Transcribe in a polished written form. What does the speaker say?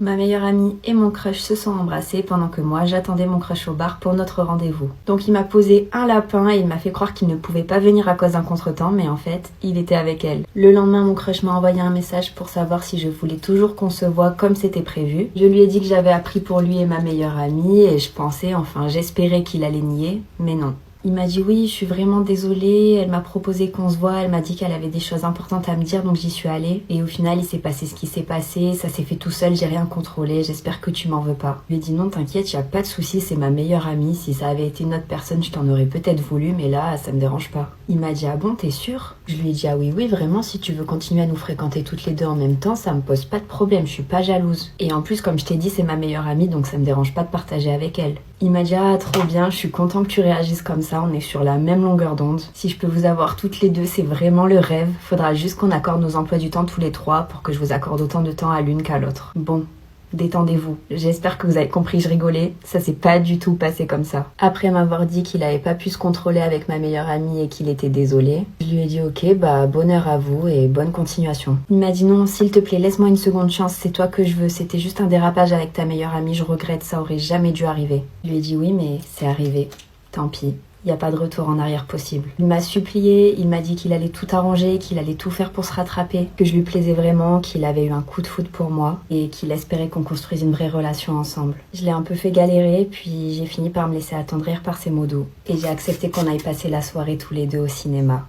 Ma meilleure amie et mon crush se sont embrassés pendant que moi j'attendais mon crush au bar pour notre rendez-vous. Donc il m'a posé un lapin et il m'a fait croire qu'il ne pouvait pas venir à cause d'un contretemps, mais en fait, il était avec elle. Le lendemain, mon crush m'a envoyé un message pour savoir si je voulais toujours qu'on se voit comme c'était prévu. Je lui ai dit que j'avais appris pour lui et ma meilleure amie et je pensais, j'espérais qu'il allait nier, mais non. Il m'a dit oui, je suis vraiment désolée, elle m'a proposé qu'on se voit, elle m'a dit qu'elle avait des choses importantes à me dire donc j'y suis allée. Et au final il s'est passé ce qui s'est passé, ça s'est fait tout seul, j'ai rien contrôlé, j'espère que tu m'en veux pas. Je lui ai dit non t'inquiète, y a pas de souci, c'est ma meilleure amie, si ça avait été une autre personne je t'en aurais peut-être voulu mais là ça me dérange pas. Il m'a dit ah bon t'es sûre? Je lui ai dit ah oui vraiment si tu veux continuer à nous fréquenter toutes les deux en même temps ça me pose pas de problème, je suis pas jalouse. Et en plus comme je t'ai dit c'est ma meilleure amie donc ça me dérange pas de partager avec elle. Il m'a dit ah trop bien, je suis content que tu réagisses comme ça, on est sur la même longueur d'onde. Si je peux vous avoir toutes les deux, c'est vraiment le rêve. Faudra juste qu'on accorde nos emplois du temps tous les trois pour que je vous accorde autant de temps à l'une qu'à l'autre. Bon, détendez-vous. J'espère que vous avez compris, je rigolais. Ça s'est pas du tout passé comme ça. Après m'avoir dit qu'il avait pas pu se contrôler avec ma meilleure amie et qu'il était désolé, je lui ai dit ok, bonheur à vous et bonne continuation. Il m'a dit non, s'il te plaît, laisse-moi une seconde chance, c'est toi que je veux. C'était juste un dérapage avec ta meilleure amie, je regrette, ça aurait jamais dû arriver. Je lui ai dit oui, mais c'est arrivé. Tant pis. Il n'y a pas de retour en arrière possible. Il m'a supplié, il m'a dit qu'il allait tout arranger, qu'il allait tout faire pour se rattraper, que je lui plaisais vraiment, qu'il avait eu un coup de foudre pour moi et qu'il espérait qu'on construise une vraie relation ensemble. Je l'ai un peu fait galérer, puis j'ai fini par me laisser attendrir par ses mots doux. Et j'ai accepté qu'on aille passer la soirée tous les deux au cinéma.